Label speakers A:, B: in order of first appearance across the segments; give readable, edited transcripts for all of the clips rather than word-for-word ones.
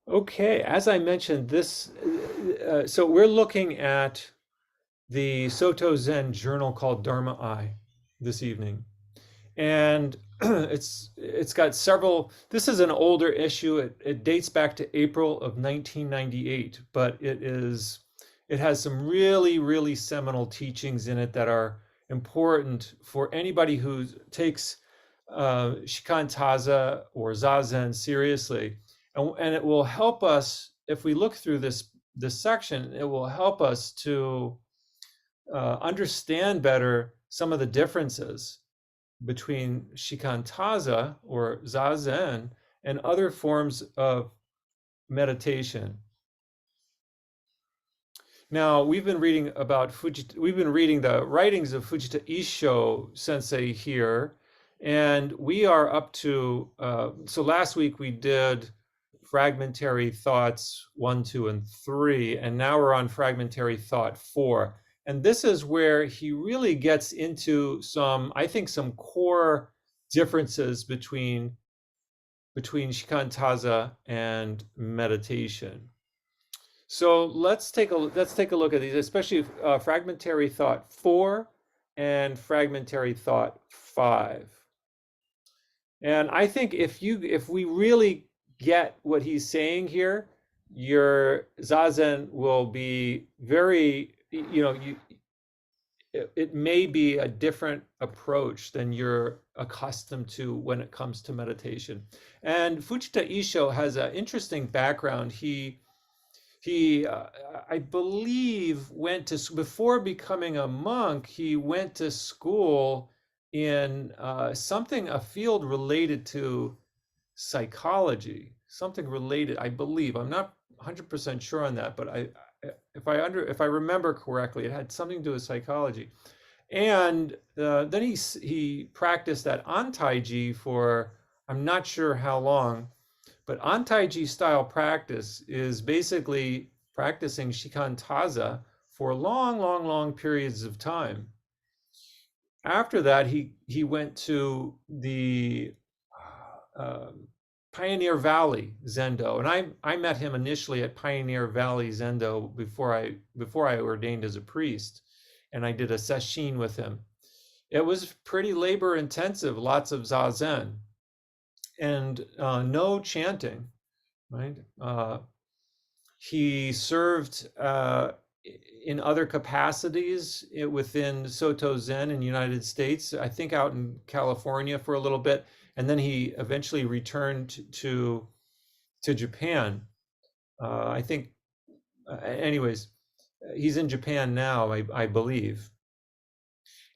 A: Okay, as I mentioned, so we're looking at the Soto Zen journal called Dharma Eye this evening. And it's got several, this is an older issue. It dates back to April of 1998, but it has some really, really seminal teachings in it that are important for anybody who takes Shikantaza or zazen seriously. And it will help us, if we look through this section, it will help us to understand better some of the differences between shikantaza or zazen and other forms of meditation. Now, we've been reading the writings of Fujita Issho sensei here, and we are up to, so last week we did fragmentary thoughts 1, 2, and 3, and now we're on fragmentary thought 4. And this is where he really gets into I think, some core differences between shikantaza and meditation. So let's take a look at these, especially fragmentary thought 4 and fragmentary thought 5. And I think if we really get what he's saying here, your zazen will be very, it may be a different approach than you're accustomed to when it comes to meditation. And Fujita Issho has an interesting background. He I believe before becoming a monk, he went to school in a field related to psychology, something related, I believe. I'm not 100% sure on that, but if I remember correctly, it had something to do with psychology. And then he practiced at Antaiji for, I'm not sure how long, but Antaiji style practice is basically practicing shikantaza for long, long, long periods of time. After that, he went to the Pioneer Valley Zendo, and I met him initially at Pioneer Valley Zendo before I ordained as a priest, and I did a sesshin with him. It was pretty labor intensive, lots of zazen, and no chanting, right? He served in other capacities within Soto Zen in the United States, I think out in California for a little bit, and then he eventually returned to Japan. I think, anyways, he's in Japan now, I believe.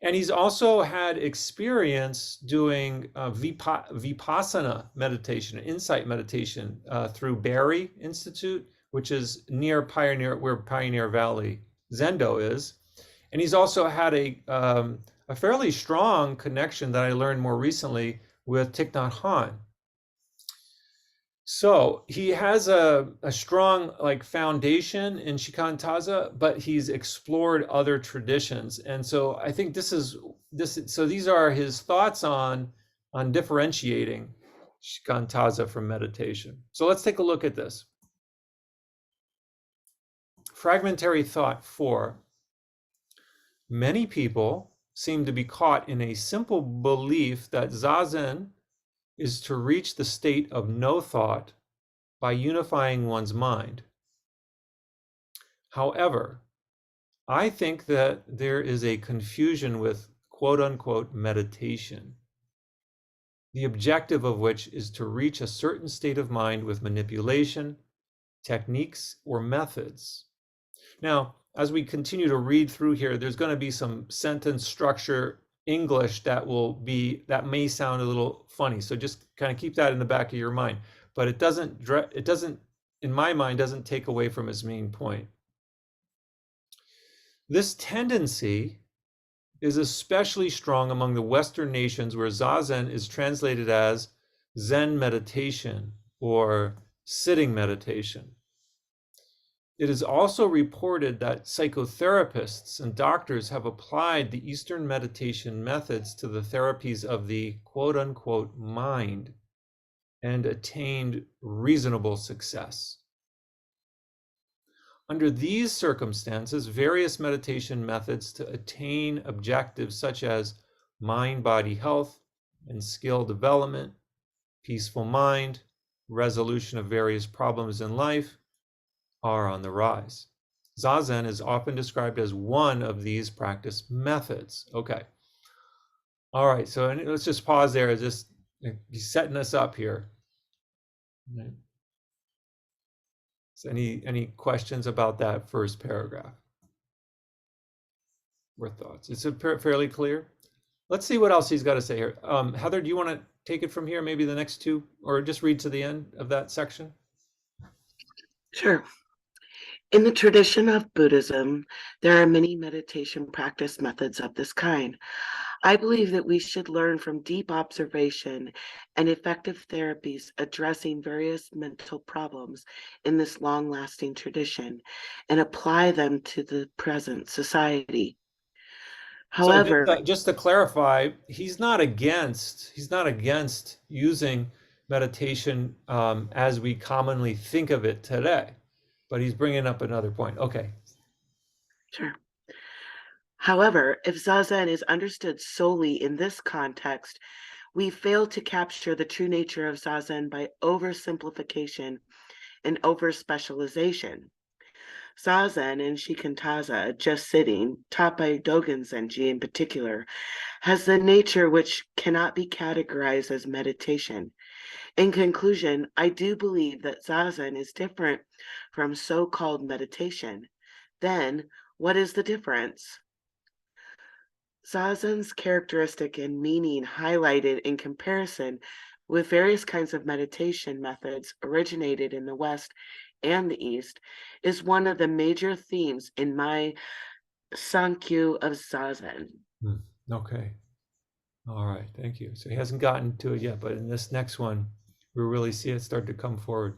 A: And he's also had experience doing vipassana meditation, insight meditation through Barry Institute, which is near where Pioneer Valley Zendo is. And he's also had a fairly strong connection that I learned more recently with Thich Nhat Hanh. So he has a strong foundation in Shikantaza, but he's explored other traditions. And so I think so these are his thoughts on differentiating Shikantaza from meditation. So let's take a look at this. Fragmentary thought 4. Many people seem to be caught in a simple belief that zazen is to reach the state of no thought by unifying one's mind. However, I think that there is a confusion with quote unquote meditation, the objective of which is to reach a certain state of mind with manipulation, techniques, or methods. Now, as we continue to read through here, there's going to be some sentence structure English that may sound a little funny. So just kind of keep that in the back of your mind. But it doesn't, in my mind, doesn't take away from his main point. This tendency is especially strong among the Western nations where zazen is translated as Zen meditation or sitting meditation. It is also reported that psychotherapists and doctors have applied the Eastern meditation methods to the therapies of the quote unquote mind and attained reasonable success. Under these circumstances, various meditation methods to attain objectives such as mind-body health and skill development, peaceful mind, resolution of various problems in life are on the rise. Zazen is often described as one of these practice methods. Okay. All right, so let's just pause there. Just setting us up here. So any questions about that first paragraph or thoughts? Is it fairly clear? Let's see what else he's got to say here. Heather, do you want to take it from here, maybe the next two, or just read to the end of that section?
B: Sure. In the tradition of Buddhism, there are many meditation practice methods of this kind. I believe that we should learn from deep observation and effective therapies addressing various mental problems in this long-lasting tradition and apply them to the present society. However,
A: so just to clarify, he's not against using meditation as we commonly think of it today, but he's bringing up another point. Okay.
B: Sure. However, if zazen is understood solely in this context, we fail to capture the true nature of zazen by oversimplification and overspecialization. Zazen and Shikantaza, just sitting, taught by Dogen Zenji in particular, has the nature which cannot be categorized as meditation. In conclusion, I do believe that zazen is different from so-called meditation. Then, what is the difference? Zazen's characteristic and meaning highlighted in comparison with various kinds of meditation methods originated in the West and the East is one of the major themes in my Sankyu of Zazen.
A: Okay. All right. Thank you. So he hasn't gotten to it yet, but in this next one, we'll really see it start to come forward.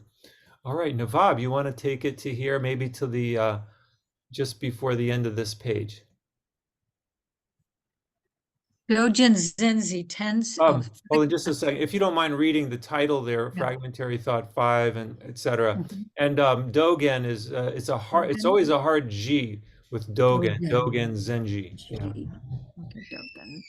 A: All right, Navab, you want to take it to here, maybe to the just before the end of this page?
C: Dogen Zenji tends.
A: Hold on just a second. If you don't mind reading the title there, Fragmentary Thought 5, and etc. And Dogen is it's always a hard G with Dogen Zenji. Yeah.
C: Okay, Dogen.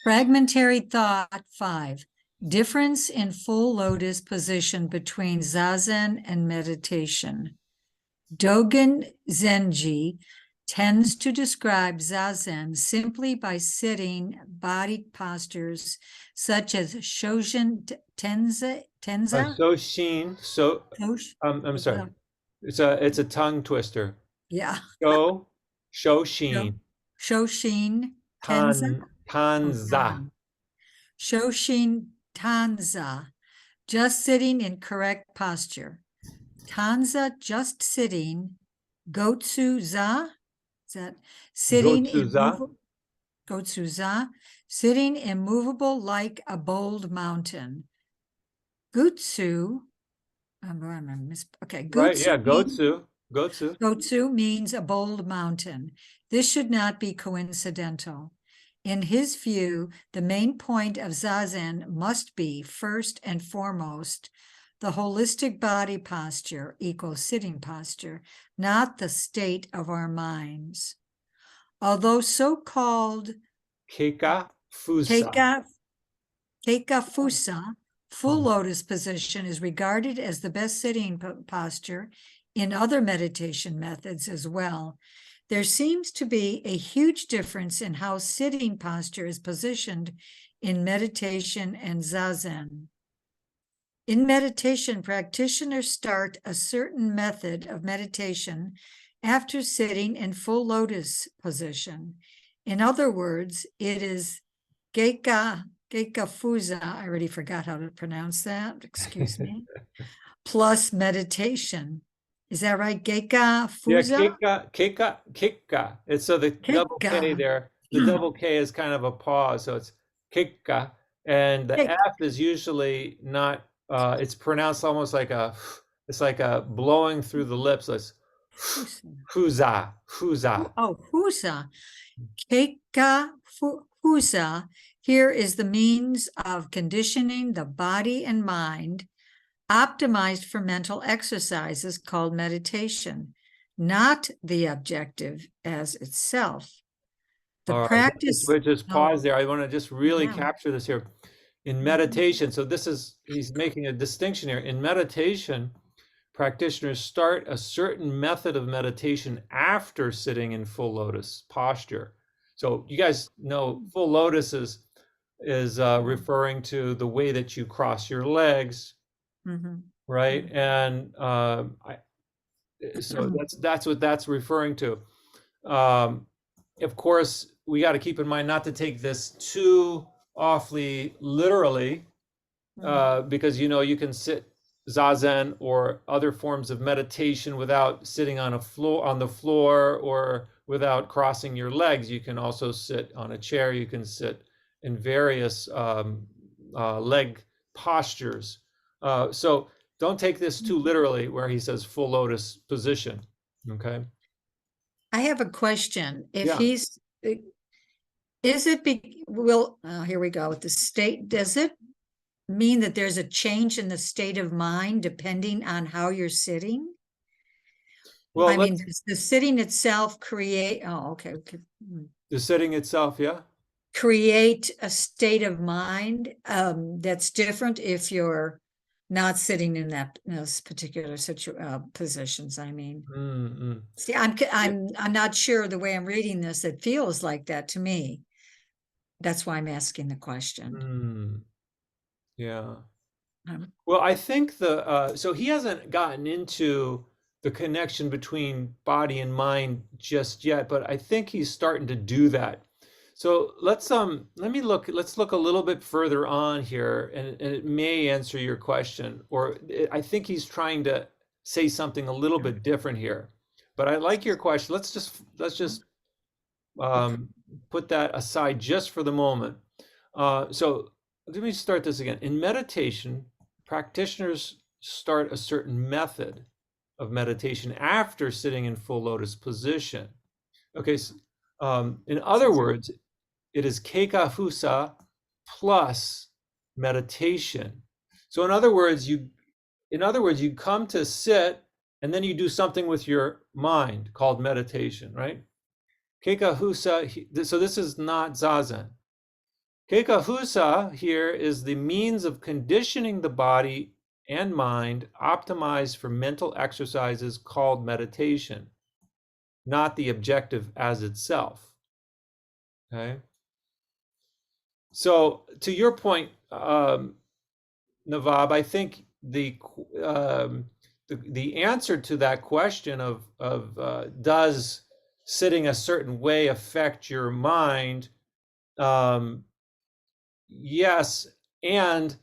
C: Fragmentary Thought 5. Difference in full lotus position between zazen and meditation. Dogen Zenji tends to describe zazen simply by sitting body postures such as Shoshin Tenza.
A: Shoshin. I'm sorry. It's a tongue twister.
C: Yeah.
A: Shoshin.
C: Shoshin
A: Tanza.
C: Shoshin Tanza, just sitting in correct posture. Tanza, just sitting. Gotsu-za, is that sitting Gotsu-za, sitting immovable like a bold mountain. Gutsu, okay,
A: Right, yeah, Gotsu
C: means a bold mountain. This should not be coincidental. In his view, the main point of zazen must be, first and foremost, the holistic body posture equals sitting posture, not the state of our minds. Although so-called
A: Keika
C: Fusa, full lotus position is regarded as the best sitting posture in other meditation methods as well. There seems to be a huge difference in how sitting posture is positioned in meditation and zazen. In meditation, practitioners start a certain method of meditation after sitting in full lotus position. In other words, it is Geika Fusa, I already forgot how to pronounce that, excuse me, plus meditation. Is that right? Geika Fusa?
A: Yeah, Kika. It's so the double K there, the double K is kind of a pause, so it's Kika. And the F is usually not, it's pronounced almost like it's like a blowing through the lips. It's Fusa.
C: Oh, Fusa. Keika Fusa here is the means of conditioning the body and mind optimized for mental exercises called meditation, not the objective as itself. The
A: All right,
C: practice.
A: we'll just pause there. I want to just really
C: Yeah.
A: capture this here. In meditation, so this is, he's making a distinction here. In meditation, practitioners start a certain method of meditation after sitting in full lotus posture. So you guys know full lotus is referring to the way that you cross your legs, right? And so that's what that's referring to. Of course, we got to keep in mind not to take this too awfully literally, because you can sit zazen or other forms of meditation without sitting on the floor or without crossing your legs. You can also sit on a chair. You can sit in various leg postures. So don't take this too literally where he says full lotus position. Okay.
C: I have a question. If
A: Yeah.
C: he's, here we go with the state. Does it mean that there's a change in the state of mind depending on how you're sitting?
A: Well,
C: I mean, does the sitting itself create,
A: the sitting itself, yeah.
C: create a state of mind that's different if you're not sitting in those particular positions. I mean, see, I'm not sure the way I'm reading this. It feels like that to me. That's why I'm asking the question.
A: Yeah. Well, I think so he hasn't gotten into the connection between body and mind just yet, but I think he's starting to do that. So let's look a little bit further on here, and it may answer your question, or I think he's trying to say something a little bit different here. But I like your question. Let's just put that aside just for the moment. So let me start this again. In meditation, practitioners start a certain method of meditation after sitting in full lotus position. Okay, so, in other words, it is keikafusa plus meditation. So in other words, you come to sit and then you do something with your mind called meditation, right? Keikafusa, so this is not zazen. Keikafusa here is the means of conditioning the body and mind optimized for mental exercises called meditation, not the objective as itself. Okay. So to your point, Navab, I think the answer to that question of does sitting a certain way affect your mind? Yes, and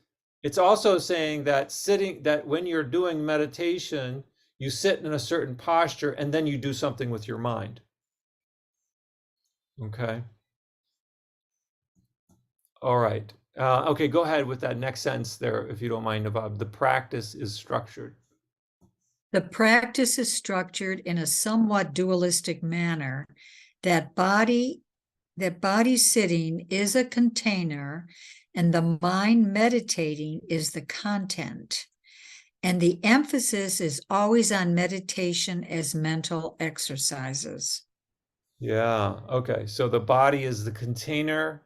A: it's also saying that when you're doing meditation, you sit in a certain posture and then you do something with your mind. Okay. All right. Okay, go ahead with that next sentence there, if you don't mind, Navab. The practice is structured.
C: The practice is structured in a somewhat dualistic manner that body sitting is a container and the mind meditating is the content. And the emphasis is always on meditation as mental exercises.
A: Yeah, okay. So the body is the container.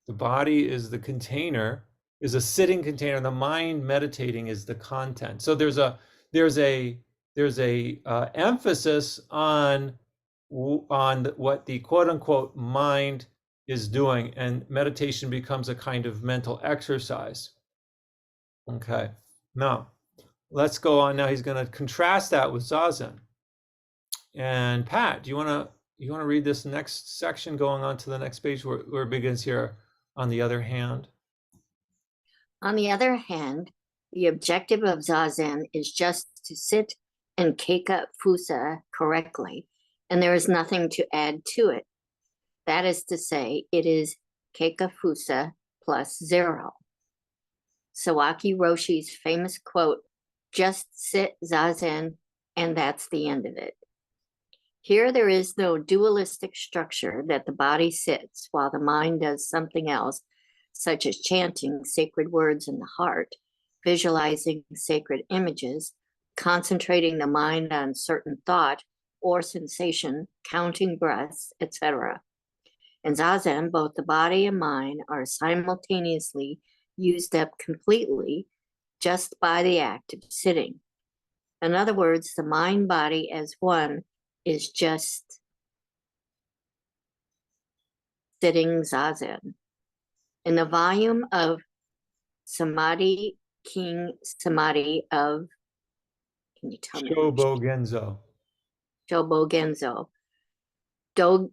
A: The body is the container, is a sitting container. The mind meditating is the content. So there's a emphasis on what the quote unquote mind is doing, and meditation becomes a kind of mental exercise. Okay, now let's go on. Now he's going to contrast that with zazen. And Pat, do you want to read this next section going on to the next page where it begins here? On the other hand,
D: the objective of zazen is just to sit and keikafusa correctly, and there is nothing to add to it. That is to say, it is keikafusa plus 0. Sawaki Roshi's famous quote, "Just sit zazen, and that's the end of it." Here there is no dualistic structure that the body sits while the mind does something else, such as chanting sacred words in the heart, visualizing sacred images, concentrating the mind on certain thought or sensation, counting breaths, etc. In zazen, both the body and mind are simultaneously used up completely just by the act of sitting. In other words, the mind body as one is just sitting zazen. In the volume of Samadhi, King Samadhi of, can you tell me?
A: Shobo Genzo.
D: Shobo Genzo. Dogen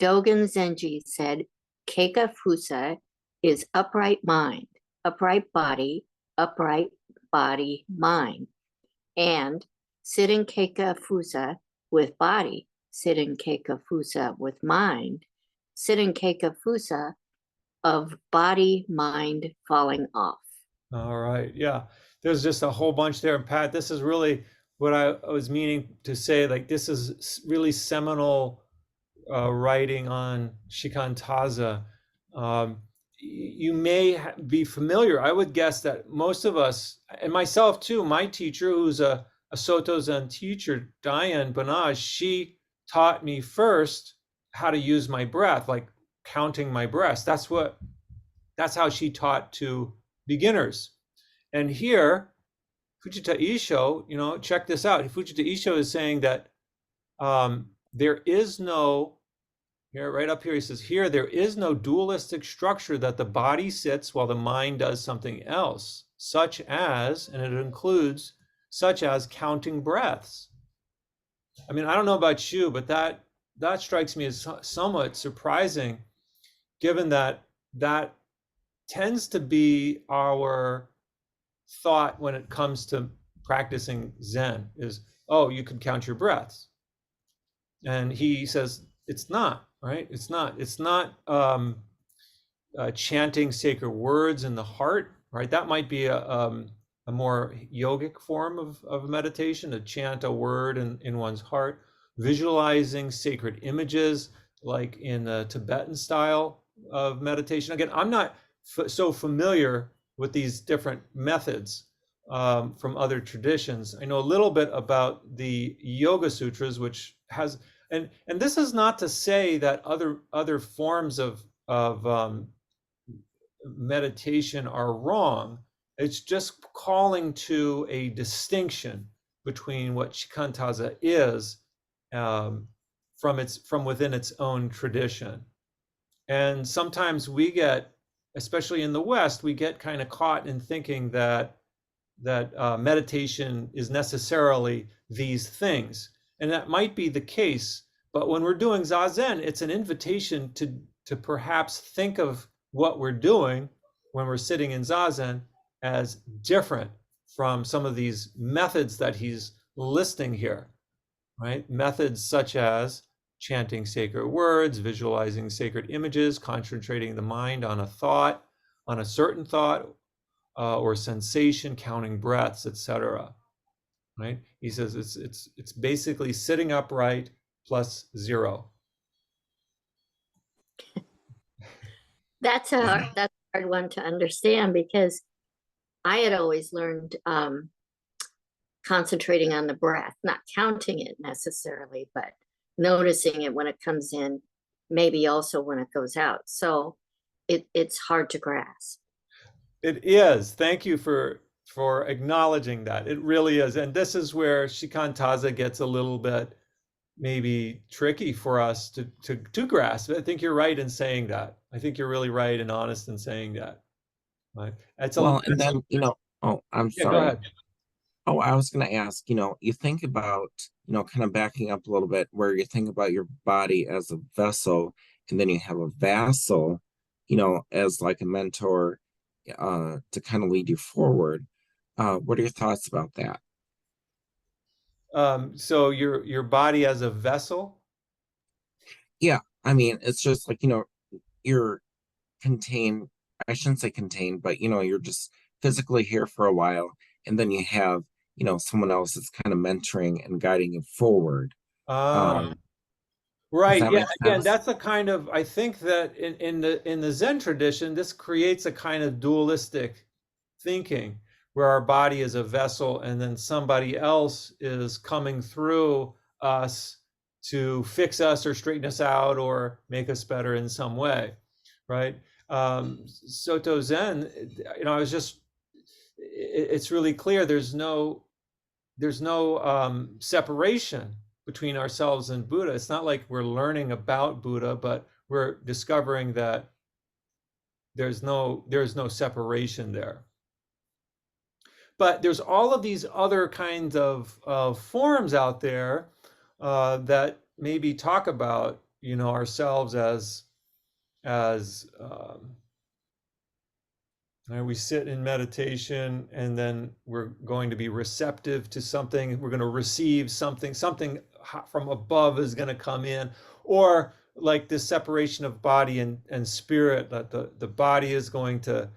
D: Zenji said, Keika Fusa is upright mind, upright body, mind. And sitting Keika Fusa with body, sitting Keika Fusa with mind, sitting Keika Fusa of body, mind falling off.
A: All right. Yeah. There's just a whole bunch there. And Pat, this is really what I was meaning to say. Like, this is really seminal writing on Shikantaza. You may be familiar. I would guess that most of us, and myself too, my teacher, who's a Soto Zen teacher, Diane Banaj, she taught me first how to use my breath, like counting my breaths. That's how she taught to beginners. And here, Fujita Issho, check this out. Fujita Issho is saying that there is no, here, right up here, he says, here, there is no dualistic structure that the body sits while the mind does something else, such as, and it includes, such as counting breaths. I mean, I don't know about you, but that strikes me as somewhat surprising, given that tends to be our thought when it comes to practicing Zen is, oh, you can count your breaths. And he says, it's not, right? It's not chanting sacred words in the heart, right? That might be a more yogic form of meditation, to chant a word in one's heart, visualizing sacred images, like in the Tibetan style of meditation. Again, I'm not so familiar with these different methods from other traditions. I know a little bit about the Yoga Sutras, which has, and this is not to say that other forms of meditation are wrong. It's just calling to a distinction between what Shikantaza is from within its own tradition. And sometimes we get, especially in the West, we get kind of caught in thinking that meditation is necessarily these things. And that might be the case, but when we're doing zazen, it's an invitation to perhaps think of what we're doing when we're sitting in zazen as different from some of these methods that he's listing here, right? Methods such as chanting sacred words, visualizing sacred images, concentrating the mind on a thought, on a certain thought or sensation, counting breaths, etc. Right? He says it's basically sitting upright plus 0.
D: That's a hard one to understand, because I had always learned concentrating on the breath, not counting it necessarily, but noticing it when it comes in, maybe also when it goes out. So it's hard to grasp.
A: It is. Thank you for acknowledging that. It really is. And this is where Shikantaza gets a little bit maybe tricky for us to grasp. I think you're right in saying that. I think you're really right and honest in saying that. Right.
E: And then, oh, I'm
A: yeah, go
E: sorry.
A: ahead.
E: Oh, I was going to ask, you think about, kind of backing up a little bit, where you think about your body as a vessel, and then you have a vassal, as like a mentor to kind of lead you forward. What are your thoughts about that?
A: So your body as a vessel?
E: Yeah, I mean, it's just like, you're contained, I shouldn't say contained, but, you're just physically here for a while, and then you have, someone else that's kind of mentoring and guiding you forward.
A: Right.
E: Does
A: Right.
E: that
A: Yeah.
E: make
A: Again,
E: sense?
A: that's a kind of, I think that in the Zen tradition, this creates a kind of dualistic thinking where our body is a vessel and then somebody else is coming through us to fix us or straighten us out or make us better in some way, right? Soto Zen, I was just, it's really clear there's no separation between ourselves and Buddha. It's not like we're learning about Buddha, but we're discovering that there's no separation there. But there's all of these other kinds of forms out there that maybe talk about ourselves as we sit in meditation and then we're going to be receptive to something. We're going to receive something. Something from above is going to come in, or like this separation of body and spirit. That the body is going to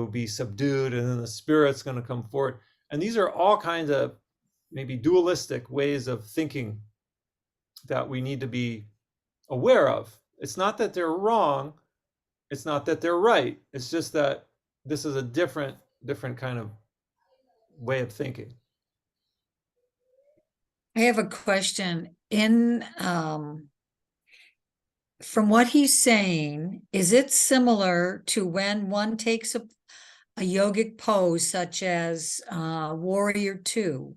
A: be subdued, and then the spirit's going to come forward. And these are all kinds of maybe dualistic ways of thinking that we need to be aware of. It's not that they're wrong. It's not that they're right. It's just that this is a different kind of way of thinking.
C: I have a question. From what he's saying, is it similar to when one takes a yogic pose such as Warrior 2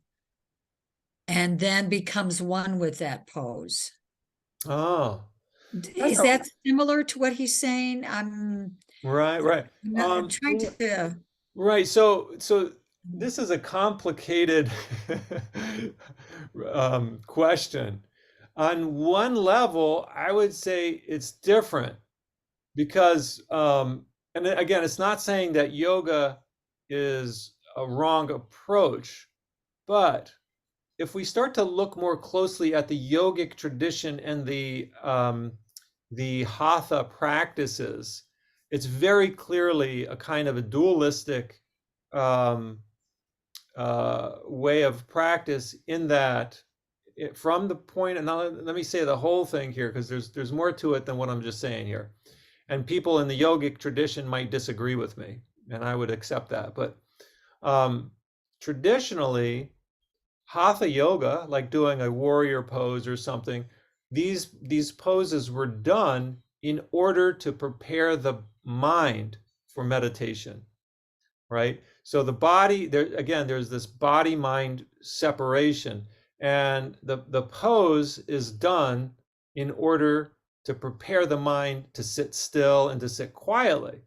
C: and then becomes one with that pose?
A: Oh,
C: Is that similar to what he's saying?
A: right.
C: I'm trying to.
A: Right. So this is a complicated question. On one level, I would say it's different because, and again, it's not saying that yoga is a wrong approach, but if we start to look more closely at the yogic tradition and the hatha practices, it's very clearly a kind of a dualistic way of practice, in that from the point, and now let me say the whole thing here, because there's more to it than what I'm just saying here. And people in the yogic tradition might disagree with me, and I would accept that. But traditionally, hatha yoga, like doing a warrior pose or something, these poses were done in order to prepare the mind for meditation, right? So the body, there's this body mind separation, and the pose is done in order to prepare the mind to sit still and to sit quietly.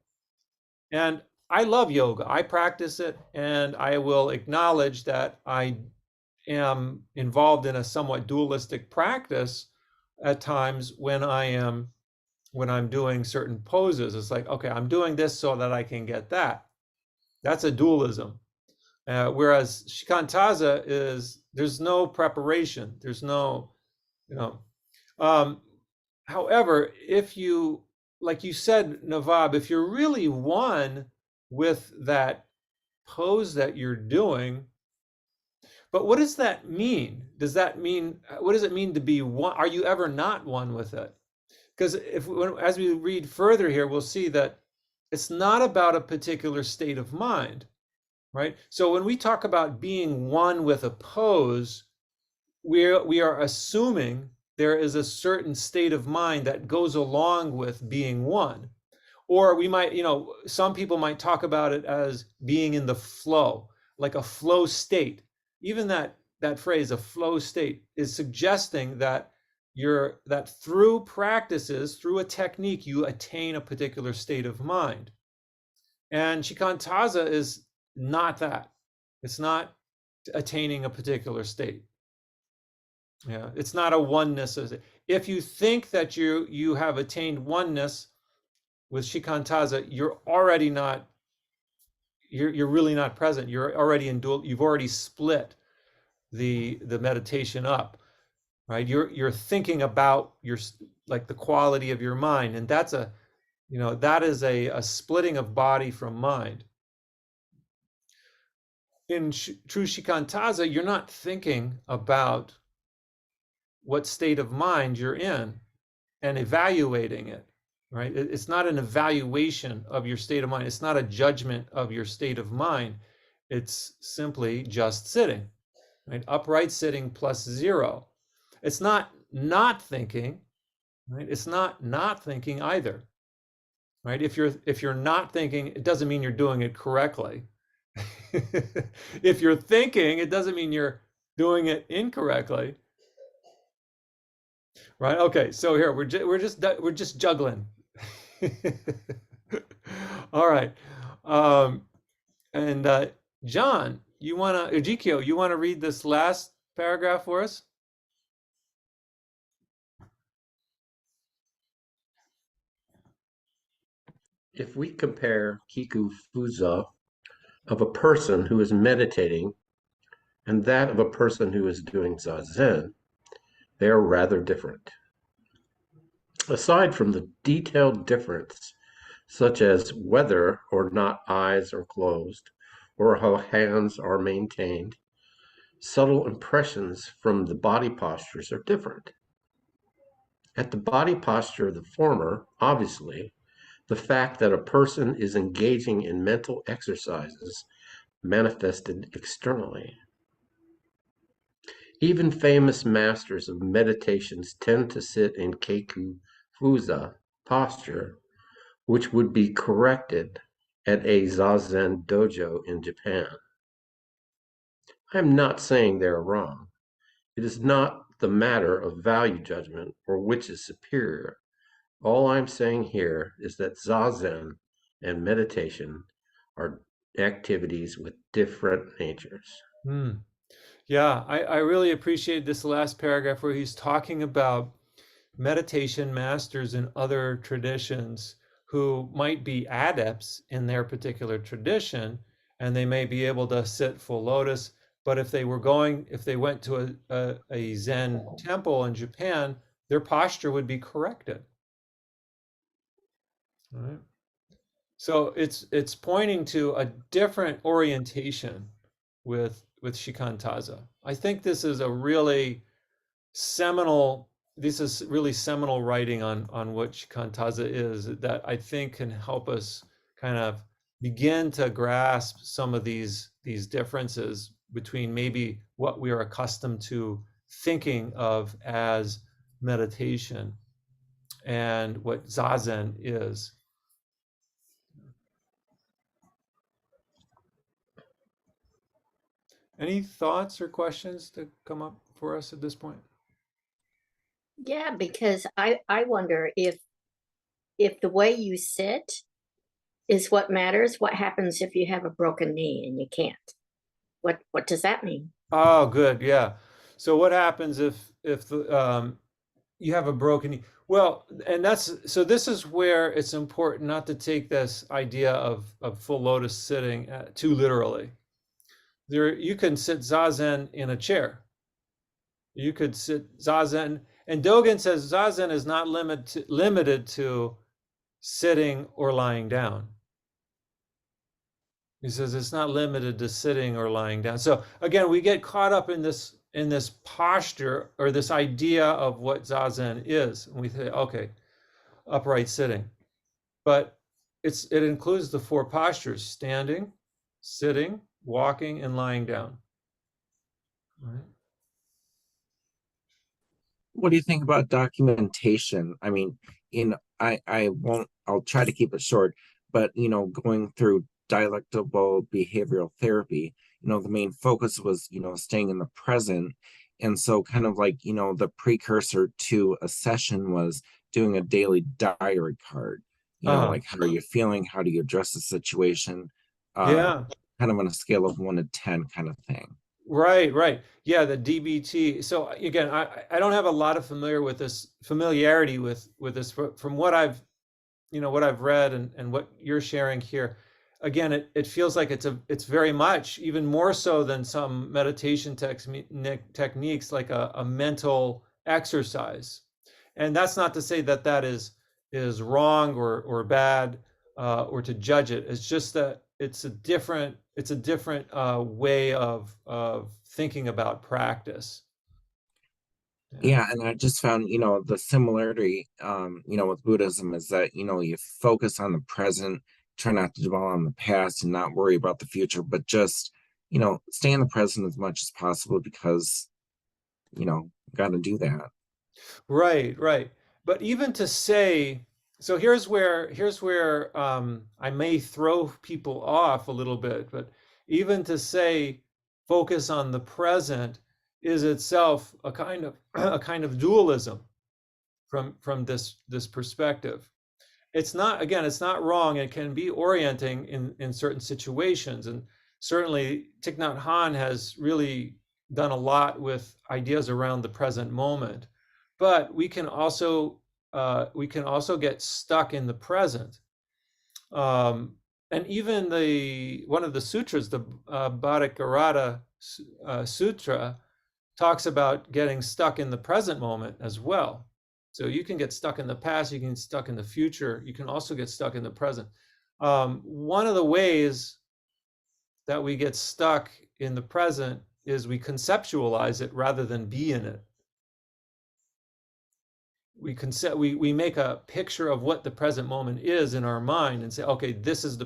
A: And I love yoga. I practice it, and I will acknowledge that I am involved in a somewhat dualistic practice at times when I'm doing certain poses. It's like, okay, I'm doing this so that I can get that. That's a dualism. Whereas Shikantaza there's no preparation. There's no, however, if you, like you said, Nawab, if you're really one with that pose that you're doing, but what does that mean? What does it mean to be one? Are you ever not one with it? Because as we read further here, we'll see that it's not about a particular state of mind, right? So when we talk about being one with a pose, we are assuming there is a certain state of mind that goes along with being one. Or we might, some people might talk about it as being in the flow, like a flow state. Even that phrase, a flow state, is suggesting that through practices, through a technique, you attain a particular state of mind. And Shikantaza is not that. It's not attaining a particular state. Yeah, it's not a oneness. If you think that you have attained oneness with Shikantaza, you're already not. You're really not present. You're already in dual. You've already split the meditation up, right? You're thinking about like the quality of your mind, and that is a splitting of body from mind. In true Shikantaza, you're not thinking about what state of mind you're in and evaluating it, right? It's not an evaluation of your state of mind. It's not a judgment of your state of mind. It's simply just sitting, right? Upright sitting plus 0. It's not thinking, right? It's not thinking either, right? If you're not thinking, it doesn't mean you're doing it correctly. If you're thinking, it doesn't mean you're doing it incorrectly. Right. Okay. So here we're just juggling. All right. And John, Ejikio, you wanna read this last paragraph for us?
F: If we compare Kiku Fuza of a person who is meditating and that of a person who is doing zazen, they are rather different. Aside from the detailed difference, such as whether or not eyes are closed or how hands are maintained, subtle impressions from the body postures are different. At the body posture of the former, obviously, the fact that a person is engaging in mental exercises manifested externally. Even famous masters of meditations tend to sit in Keiku Fuza posture, which would be corrected at a zazen dojo in Japan. I am not saying they are wrong. It is not the matter of value judgment or which is superior. All I'm saying here is that zazen and meditation are activities with different natures.
A: Yeah, I really appreciate this last paragraph where he's talking about meditation masters in other traditions who might be adepts in their particular tradition, and they may be able to sit full lotus. But if they went to a Zen temple in Japan, their posture would be corrected. All right. So it's pointing to a different orientation with Shikantaza. I think this is really seminal writing on what Shikantaza is that I think can help us kind of begin to grasp some of these differences between maybe what we are accustomed to thinking of as meditation and what zazen is. Any thoughts or questions that come up for us at this point?
D: Yeah, because I wonder if the way you sit is what matters. What happens if you have a broken knee and you can't? What does that mean?
A: Oh, good. Yeah. So what happens if you have a broken knee? Well, and this is where it's important not to take this idea of full lotus sitting too literally. You can sit zazen in a chair. You could sit zazen, and Dogen says zazen is not limited to sitting or lying down. He says it's not limited to sitting or lying down. So again, we get caught up in this posture or this idea of what zazen is, and we say, okay, upright sitting, but it includes the 4 postures: standing, sitting, walking, and lying down. All right.
E: What do you think about documentation? I mean, I'll try to keep it short, but going through dialectical behavioral therapy, the main focus was, staying in the present. And so kind of like, the precursor to a session was doing a daily diary card, like how are you feeling? How do you address the situation?
A: Yeah.
E: Kind of on a scale of 1 to 10 kind of thing.
A: Right. Yeah, the DBT. So again, I don't have a lot of familiarity with this from what I've read and what you're sharing here. Again, it feels like it's very much, even more so than some meditation techniques, like a mental exercise. And that's not to say that is wrong or bad, or to judge it. It's just that it's a different way of thinking about practice.
E: Yeah, and I just found, the similarity, with Buddhism is that, you focus on the present, try not to dwell on the past and not worry about the future, but just, stay in the present as much as possible because, got to do that.
A: Right, right. But even to say, so here's where I may throw people off a little bit, but even to say focus on the present is itself a kind of a kind of dualism from this perspective. It's not, again, it's not wrong. It can be orienting in certain situations, and certainly Thich Nhat Hanh has really done a lot with ideas around the present moment. But we can also get stuck in the present. And even one of the sutras, the Bhatticarada Sutra, talks about getting stuck in the present moment as well. So you can get stuck in the past, you can get stuck in the future, you can also get stuck in the present. One of the ways that we get stuck in the present is we conceptualize it rather than be in it. We make a picture of what the present moment is in our mind and say, okay, this is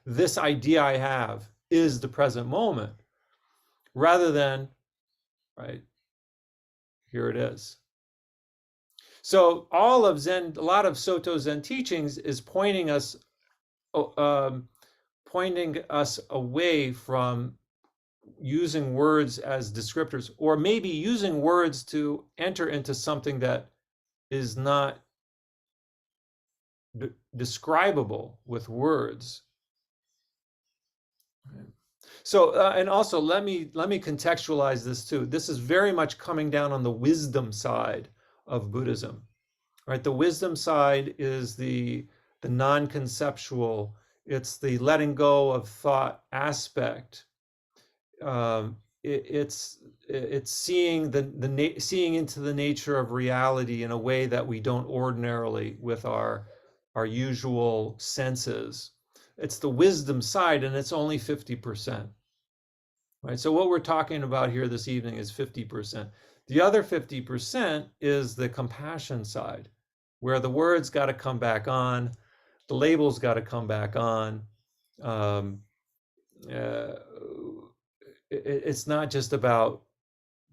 A: this idea I have is the present moment, rather than, right, here it is. So all of Zen, a lot of Soto Zen teachings is pointing us away from using words as descriptors, or maybe using words to enter into something that is not describable with words. So, and also let me contextualize this too. This is very much coming down on the wisdom side of Buddhism, right? The wisdom side is the non-conceptual. It's the letting go of thought aspect. It's seeing seeing into the nature of reality in a way that we don't ordinarily with our usual senses. It's the wisdom side, and it's only 50%. Right? So what we're talking about here this evening is 50%. The other 50% is the compassion side, where the words got to come back on, the labels got to come back on. It's not just about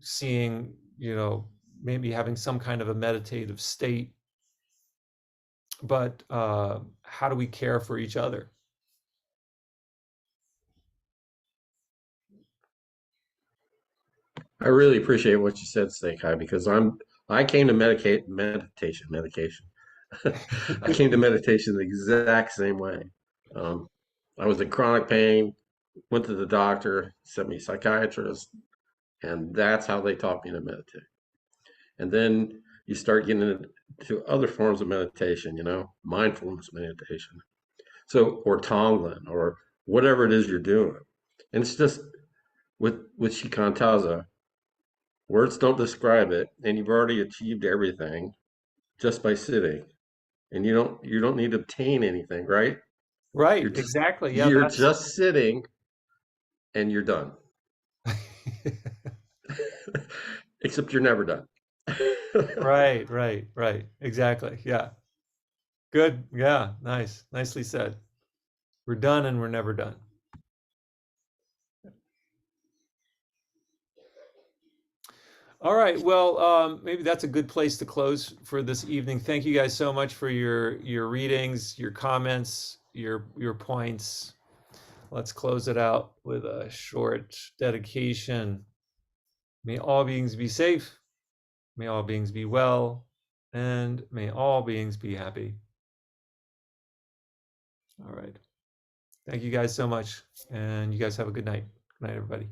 A: seeing, maybe having some kind of a meditative state, but how do we care for each other?
F: I really appreciate what you said, Snake High, because I came to meditation. I came to meditation the exact same way. I was in chronic pain, went to the doctor, sent me a psychiatrist, and that's how they taught me to meditate. And then you start getting into other forms of meditation, mindfulness meditation. So, or Tonglen, or whatever it is you're doing. And it's just with Shikantaza, words don't describe it, and you've already achieved everything just by sitting. And you don't need to obtain anything, right?
A: Right, exactly. Yeah,
F: you're just sitting and you're done. Except you're never done.
A: Right. Exactly. Yeah. Good. Yeah. Nice. Nicely said. We're done and we're never done. All right. Well, maybe that's a good place to close for this evening. Thank you guys so much for your readings, your comments, your points. Let's close it out with a short dedication. May all beings be safe. May all beings be well, and may all beings be happy. All right. Thank you guys so much, and you guys have a good night. Good night, everybody.